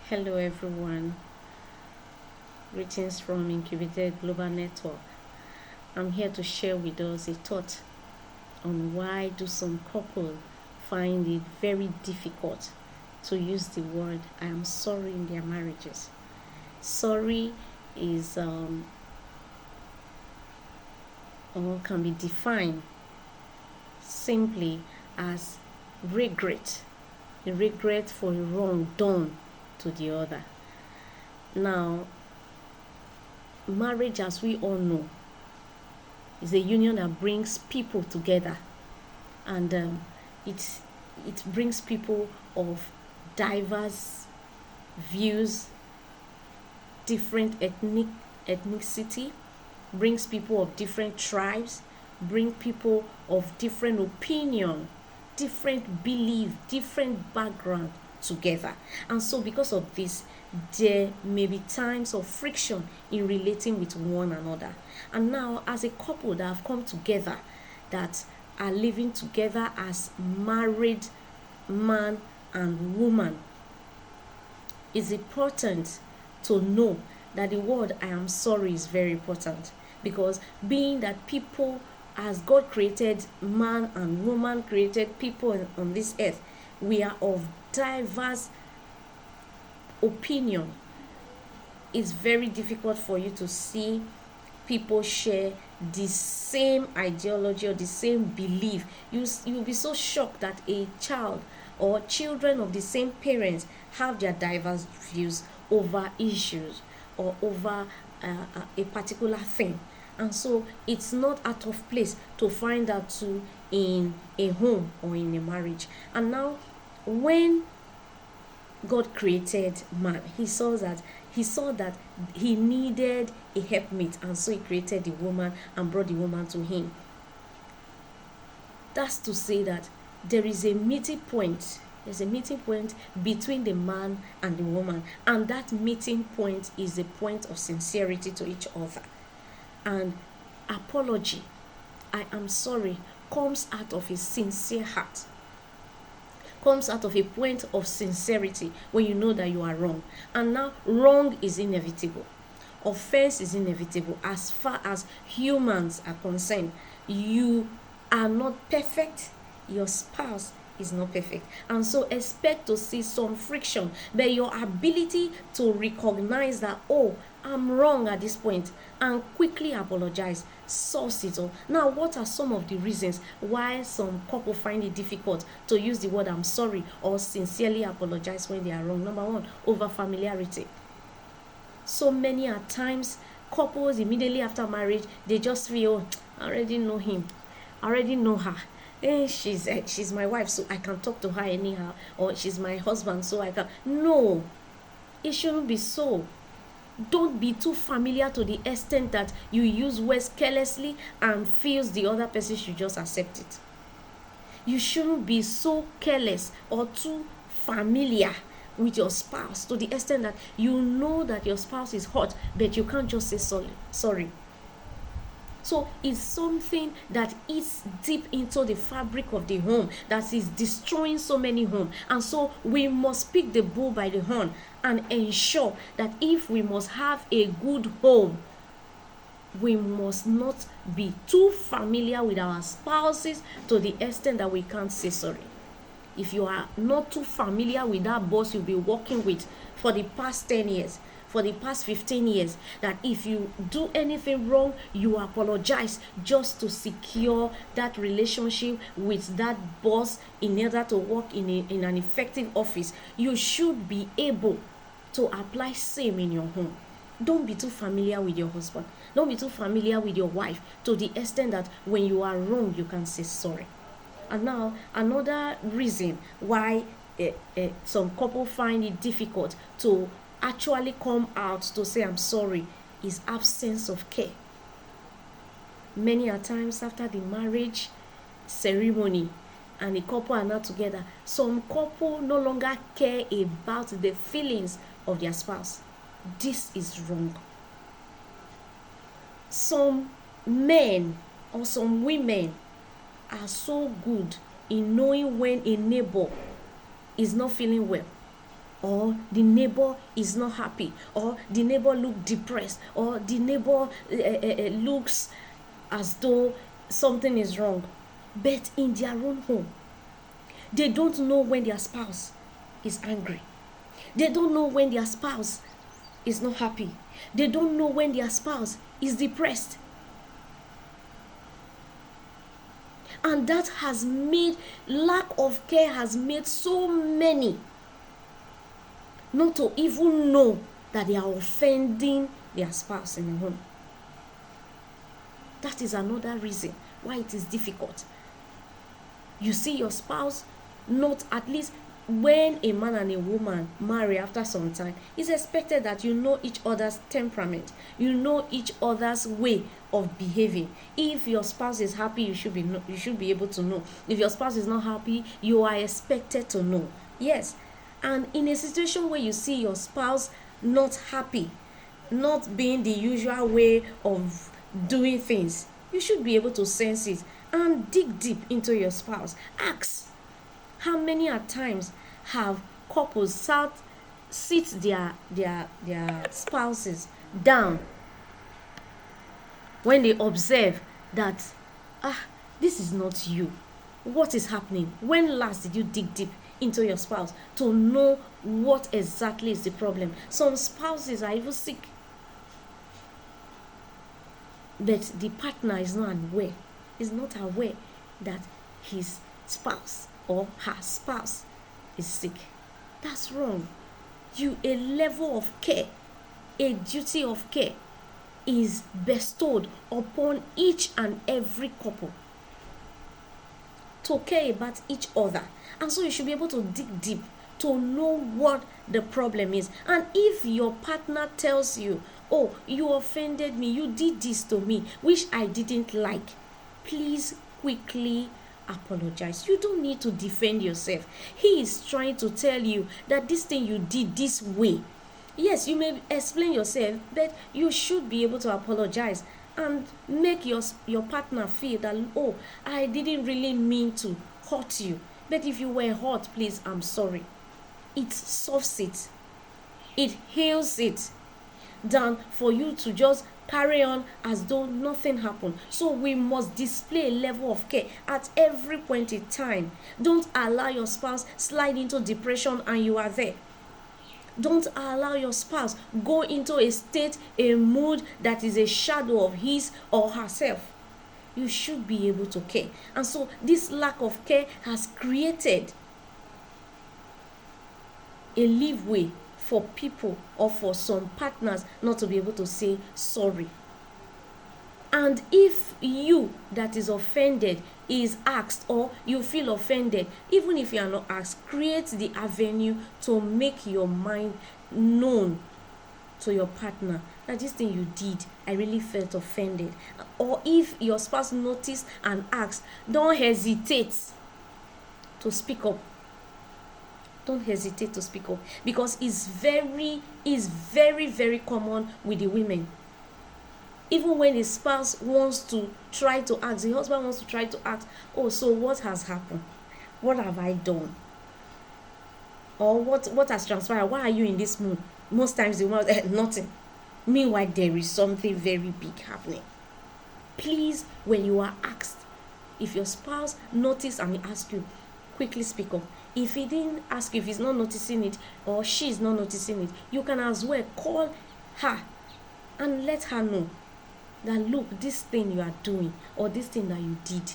Hello everyone, greetings from Incubated Global Network. I'm here to share with us a thought on why do some couple find it very difficult to use the word I am sorry in their marriages. Sorry is or can be defined simply as regret, a regret for a wrong done to the other. Now, marriage, as we all know, is a union that brings people together, and it brings people of diverse views, different ethnicity, brings people of different tribes, bring people of different opinion, different belief, different background together. And so because of this, there may be times of friction in relating with one another. And now, as a couple that have come together, that are living together as married man and woman, it's important to know that the word I am sorry is very important, because being that people, as God created man and woman, created people on this earth, we are of diverse opinion. It's very difficult for you to see people share the same ideology or the same belief. You'll be so shocked that a child or children of the same parents have their diverse views over issues or over a particular thing. And so it's not out of place to find that too in a home or in a marriage. And now, when God created man, he saw that he needed a helpmate, and so he created the woman and brought the woman to him. That's to say that there is a meeting point. There's a meeting point between the man and the woman, and that meeting point is a point of sincerity to each other. And apology, I am sorry, comes out of a sincere heart, comes out of a point of sincerity when you know that you are wrong. And now, wrong is inevitable, offense is inevitable. As far as humans are concerned, you are not perfect, your spouse is not perfect, and so expect to see some friction. But your ability to recognize that, oh, I'm wrong at this point, and quickly apologize solves it all. Now, what are some of the reasons why some couple find it difficult to use the word I'm sorry or sincerely apologize when they are wrong? Number one, over familiarity. So many at times, couples immediately after marriage, they just feel, oh, I already know him, I already know her. She's my wife, so I can talk to her anyhow, or she's my husband, so I can. No, it shouldn't be so. Don't be too familiar to the extent that you use words carelessly and feels the other person should just accept it. You shouldn't be so careless or too familiar with your spouse to the extent that you know that your spouse is hot, but you can't just say sorry. So it's something that eats deep into the fabric of the home, that is destroying so many homes. And so we must pick the bull by the horn and ensure that if we must have a good home, we must not be too familiar with our spouses to the extent that we can't say sorry. If you are not too familiar with that boss you'll be working with for the past 10 years, for the past 15 years, that if you do anything wrong, you apologize just to secure that relationship with that boss in order to work in an effective office, you should be able to apply same in your home. Don't be too familiar with your husband. Don't be too familiar with your wife to the extent that when you are wrong, you can say sorry. And now, another reason why some couple find it difficult to actually come out to say I'm sorry is absence of care. Many a times after the marriage ceremony and the couple are not together, some couple no longer care about the feelings of their spouse. This is wrong. Some men or some women are so good in knowing when a neighbor is not feeling well. or the neighbor is not happy, or the neighbor look depressed, or the neighbor looks as though something is wrong. But in their own home, they don't know when their spouse is angry. They don't know when their spouse is not happy. They don't know when their spouse is depressed. And that has made, lack of care has made so many not to even know that they are offending their spouse in the home. That is another reason why it is difficult. You see your spouse, not at least when a man and a woman marry after some time, it's expected that you know each other's temperament, you know each other's way of behaving. If your spouse is happy, you should be able to know. If your spouse is not happy, you are expected to know. Yes. And in a situation where you see your spouse not happy, not being the usual way of doing things, you should be able to sense it and dig deep into your spouse. Ask, how many at times have couples sit their spouses down when they observe that this is not you? What is happening? When last did you dig deep into your spouse to know what exactly is the problem? Some spouses are even sick, but the partner is not aware that his spouse or her spouse is sick. That's wrong. A level of care, a duty of care is bestowed upon each and every couple to care about each other. And so you should be able to dig deep to know what the problem is. And if your partner tells you, oh, you offended me, you did this to me, which I didn't like, please quickly apologize. You don't need to defend yourself. He is trying to tell you that this thing you did this way. Yes, you may explain yourself, but you should be able to apologize and make your partner feel that, oh, I didn't really mean to hurt you, but if you were hurt, please, I'm sorry. It solves it. It heals it, than for you to just carry on as though nothing happened. So we must display a level of care at every point in time. Don't allow your spouse slide into depression and you are there. Don't allow your spouse go into a state, a mood that is a shadow of his or herself. You should be able to care. And so this lack of care has created a leeway for people or for some partners not to be able to say sorry. And if you that is offended is asked, or you feel offended, even if you are not asked, create the avenue to make your mind known to your partner that this thing you did, I really felt offended. Or if your spouse noticed and asked, don't hesitate to speak up. Don't hesitate to speak up, because it's very, very common with the women. Even when the spouse wants to try to ask, the husband wants to try to ask, oh, so what has happened? What have I done? Or what has transpired? Why are you in this mood? Most times the woman nothing. Meanwhile, there is something very big happening. Please, when you are asked, if your spouse notices and he asks you, quickly speak up. If he didn't ask you, if he's not noticing it or she is not noticing it, you can as well call her and let her know that, look, this thing you are doing or this thing that you did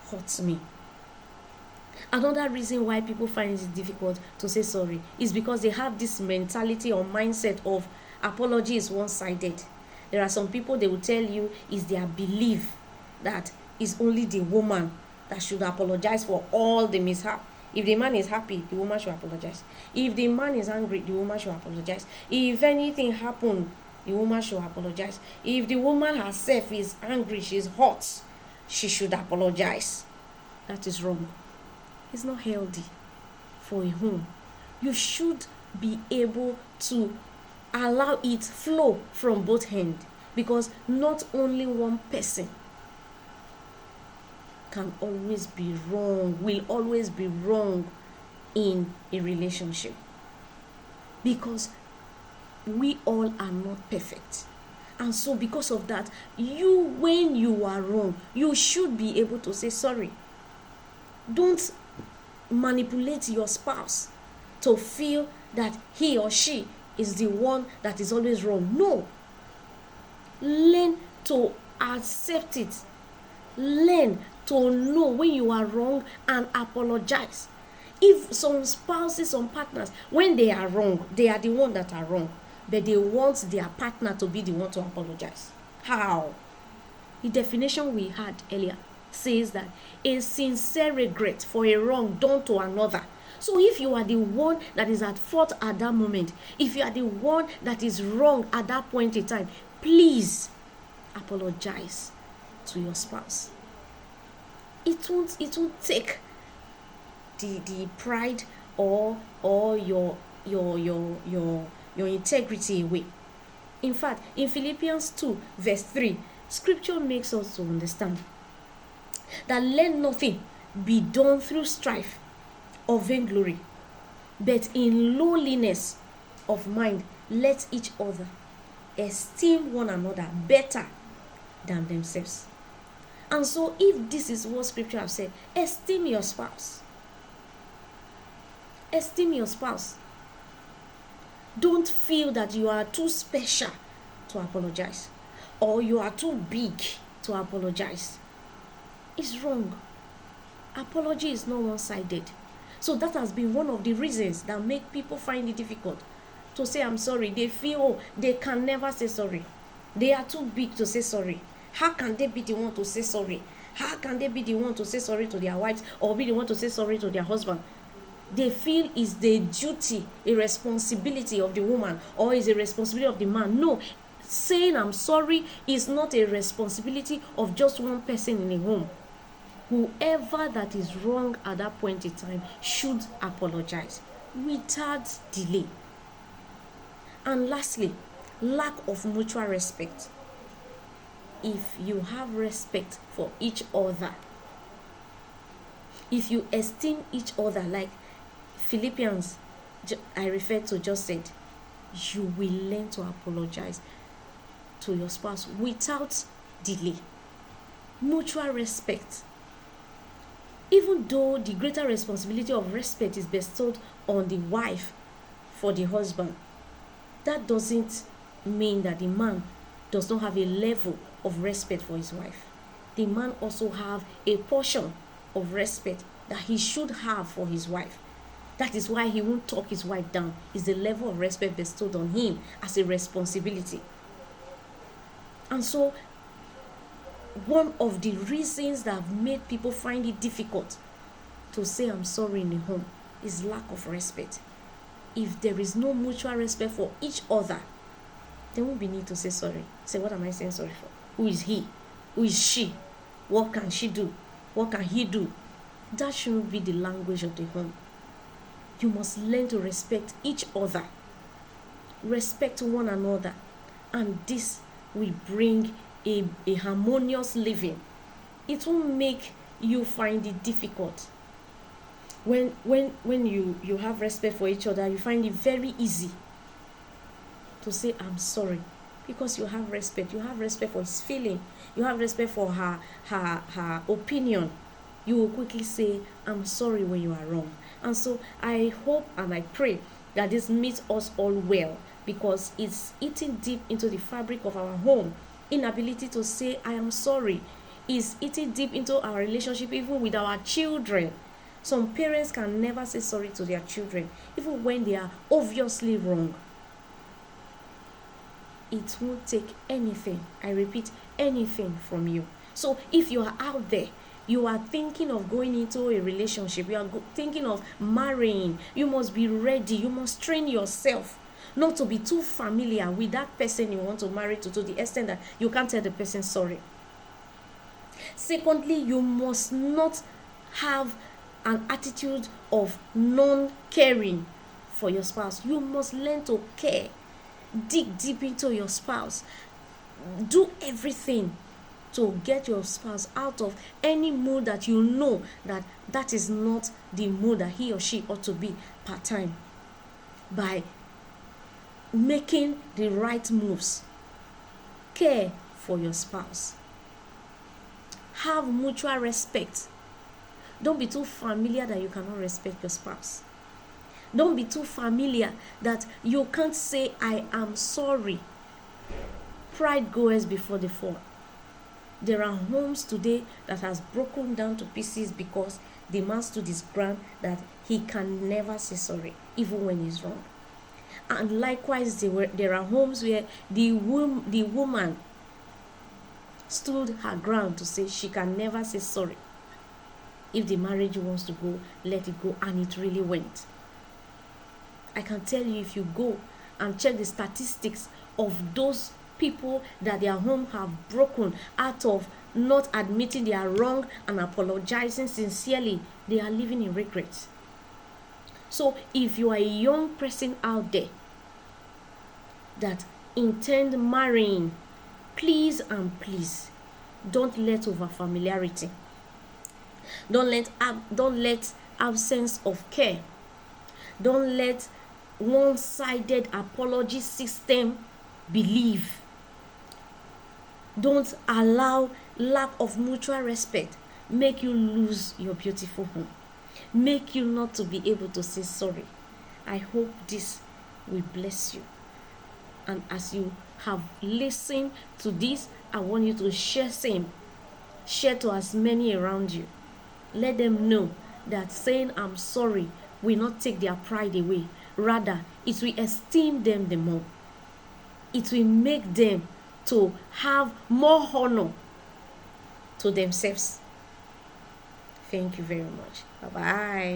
hurts me. Another reason why people find it difficult to say sorry is because they have this mentality or mindset of apology is one-sided. There are some people, they will tell you it's their belief that it's only the woman that should apologize for all the mishap. If the man is happy, the woman should apologize. If the man is angry, the woman should apologize. If anything happened, the woman should apologize. If the woman herself is angry, she's hot, she should apologize. That is wrong. It's not healthy for a home. You should be able to allow it flow from both ends, because not only one person can always be wrong, will always be wrong in a relationship. because we all are not perfect. And so because of that, when you are wrong, you should be able to say sorry. Don't manipulate your spouse to feel that he or she is the one that is always wrong. No. Learn to accept it. Learn to know when you are wrong and apologize. If some spouses, some partners, when they are wrong, they are the one that are wrong, but they want their partner to be the one to apologize. How? The definition we had earlier says that a sincere regret for a wrong done to another. So if you are the one that is at fault at that moment, if you are the one that is wrong at that point in time, please apologize to your spouse. It won't take the pride or your integrity away. In fact, in Philippians 2 verse 3, scripture makes us to understand that let nothing be done through strife or vainglory, but in lowliness of mind let each other esteem one another better than themselves. And so if this is what scripture has said, esteem your spouse. Esteem your spouse. Don't feel that you are too special to apologize, or you are too big to apologize. It's wrong. Apology is not one-sided. So that has been one of the reasons that make people find it difficult to say I'm sorry. They feel they can never say sorry. They are too big to say sorry. How can they be the one to say sorry? How can they be the one to say sorry to their wives or be the one to say sorry to their husband? They feel is the duty, a responsibility of the woman, or is a responsibility of the man. No, saying I'm sorry is not a responsibility of just one person in a home. Whoever that is wrong at that point in time should apologize without delay. And lastly, lack of mutual respect. If you have respect for each other, if you esteem each other, like Philippians I referred to just said, you will learn to apologize to your spouse without delay. Mutual respect. Even though the greater responsibility of respect is bestowed on the wife for the husband, that doesn't mean that the man does not have a level of respect for his wife. The man also have a portion of respect that he should have for his wife. That is why he won't talk his wife down. It's the level of respect bestowed on him as a responsibility. And so, one of the reasons that have made people find it difficult to say I'm sorry in a home is lack of respect. If there is no mutual respect for each other, there won't be need to say sorry. Say, what am I saying sorry for? Who is he? Who is she? What can she do? What can he do? That shouldn't be the language of the home. You must learn to respect each other. Respect one another. And this will bring a harmonious living. It won't make you find it difficult. When you have respect for each other, you find it very easy to say I'm sorry, because you have respect. You have respect for his feeling. You have respect for her opinion. You will quickly say I'm sorry when you are wrong. And so I hope and I pray that this meets us all well, because it's eating deep into the fabric of our home. Inability to say I am sorry is eating deep into our relationship, even with our children. Some parents can never say sorry to their children, even when they are obviously wrong. It won't take anything, I repeat, anything from you. So if you are out there, you are thinking of going into a relationship, you are thinking of marrying, you must be ready. You must train yourself not to be too familiar with that person you want to marry to the extent that you can't tell the person sorry. Secondly, you must not have an attitude of non-caring for your spouse. You must learn to care. Dig deep into your spouse. Do everything to get your spouse out of any mood that you know that is not the mood that he or she ought to be part-time, by making the right moves. Care for your spouse. Have mutual respect. Don't be too familiar that you cannot respect your spouse. Don't be too familiar that you can't say, I am sorry. Pride goes before the fall. There are homes today that has broken down to pieces because the man stood his ground that he can never say sorry, even when he's wrong. And likewise, there are homes where the woman stood her ground to say she can never say sorry. If the marriage wants to go, let it go, and it really went. I can tell you, if you go and check the statistics of those people that their home have broken out of not admitting they are wrong and apologizing sincerely, they are living in regret. So if you are a young person out there that intend marrying, please and please don't let over familiarity. Don't let absence of care. Don't let one-sided apology system believe. Don't allow lack of mutual respect make you lose your beautiful home. Make you not to be able to say sorry. I hope this will bless you. And as you have listened to this, I want you to share to as many around you. Let them know that saying I'm sorry will not take their pride away. Rather, it will esteem them the more. It will make them to have more honor to themselves. Thank you very much. Bye-bye.